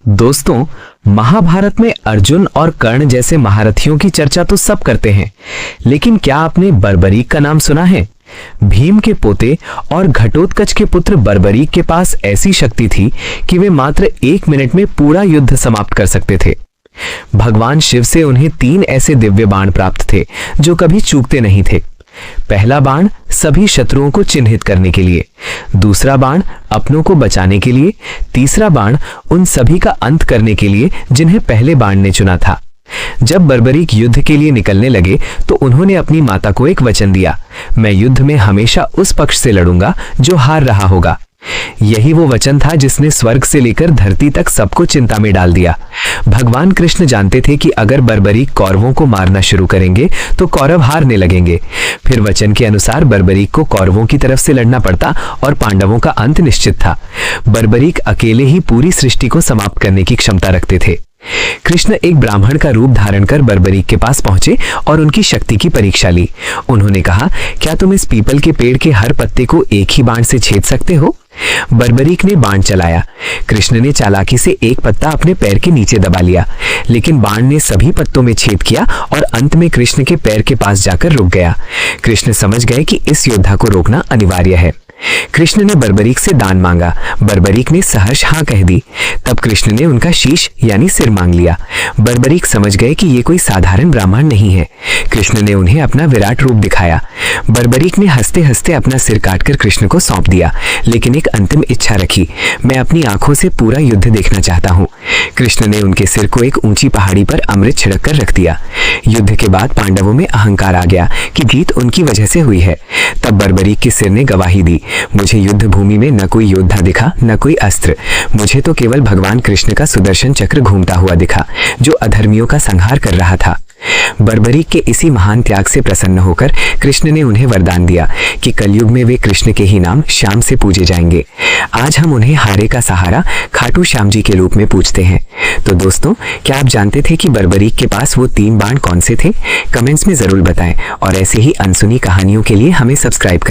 दोस्तों, महाभारत में अर्जुन और कर्ण जैसे महारथियों की चर्चा तो सब करते हैं, लेकिन क्या आपने बर्बरीक का नाम सुना है? भीम के पोते और घटोत्कच के पुत्र बर्बरीक के पास ऐसी शक्ति थी कि वे मात्र 1 मिनट में पूरा युद्ध समाप्त कर सकते थे। भगवान शिव से उन्हें 3 ऐसे दिव्य बाण प्राप्त थे जो कभी चूकते नहीं थे। पहला बाण सभी शत्रुओं को चिन्हित करने के लिए, दूसरा बाण अपनों को बचाने के लिए, तीसरा बाण उन सभी का अंत करने के लिए जिन्हें पहले बाण ने चुना था। जब बर्बरीक युद्ध के लिए निकलने लगे तो उन्होंने अपनी माता को एक वचन दिया, मैं युद्ध में हमेशा उस पक्ष से लड़ूंगा जो हार रहा होगा। यही वो वचन था जिसने स्वर्ग से लेकर धरती तक सबको चिंता में डाल दिया। भगवान कृष्ण जानते थे कि अगर बर्बरीक कौरवों को मारना शुरू करेंगे तो कौरव हारने लगेंगे। फिर वचन के अनुसार बर्बरीक को कौरवों की तरफ से लड़ना पड़ता और पांडवों का अंत निश्चित था। बर्बरीक अकेले ही पूरी सृष्टि को समाप्त करने की क्षमता रखते थे। कृष्ण एक ब्राह्मण का रूप धारण कर बर्बरीक के पास पहुंचे और उनकी शक्ति की परीक्षा ली। उन्होंने कहा, क्या तुम इस पीपल के पेड़ के हर पत्ते को एक ही बाण से छेद सकते हो? बर्बरीक ने बाण चलाया। कृष्ण ने चालाकी से एक पत्ता अपने पैर के नीचे दबा लिया, लेकिन बाण ने सभी पत्तों में छेद किया और अंत में कृष्ण के पैर के पास जाकर रुक गया। कृष्ण समझ गए कि इस योद्धा को रोकना अनिवार्य है। कृष्ण ने बर्बरीक से दान मांगा। बर्बरीक ने सहर्ष हाँ कह दी। तब कृष्ण ने उनका शीश यानी सिर मांग लिया। बर्बरीक समझ गए कि ये कोई साधारण ब्राह्मण नहीं है। कृष्ण ने उन्हें अपना विराट रूप दिखाया। बर्बरीक ने हंसते हंसते अपना सिर काटकर कृष्ण को सौंप दिया, लेकिन एक अंतिम इच्छा रखी, मैं अपनी आंखों से पूरा युद्ध देखना चाहता हूँ। कृष्ण ने उनके सिर को एक ऊंची पहाड़ी पर अमृत छिड़क कर रख दिया। युद्ध के बाद पांडवों में अहंकार आ गया कि जीत उनकी वजह से हुई है। तब बर्बरीक के सिर ने गवाही दी, मुझे युद्ध भूमि में न कोई योद्धा दिखा, न कोई अस्त्र, मुझे तो केवल भगवान कृष्ण का सुदर्शन चक्र घूमता हुआ दिखा जो अधर्मियों का संहार कर रहा था। बर्बरीक के इसी महान त्याग से प्रसन्न होकर कृष्ण ने उन्हें वरदान दिया कि कलयुग में वे कृष्ण के ही नाम श्याम से पूजे जाएंगे। आज हम उन्हें हारे का सहारा खाटू श्याम जी के रूप में पूजते हैं। तो दोस्तों, क्या आप जानते थे कि बर्बरीक के पास वो 3 बाण कौन से थे? कमेंट्स में जरूर बताएं और ऐसे ही अनसुनी कहानियों के लिए हमें सब्सक्राइब करें।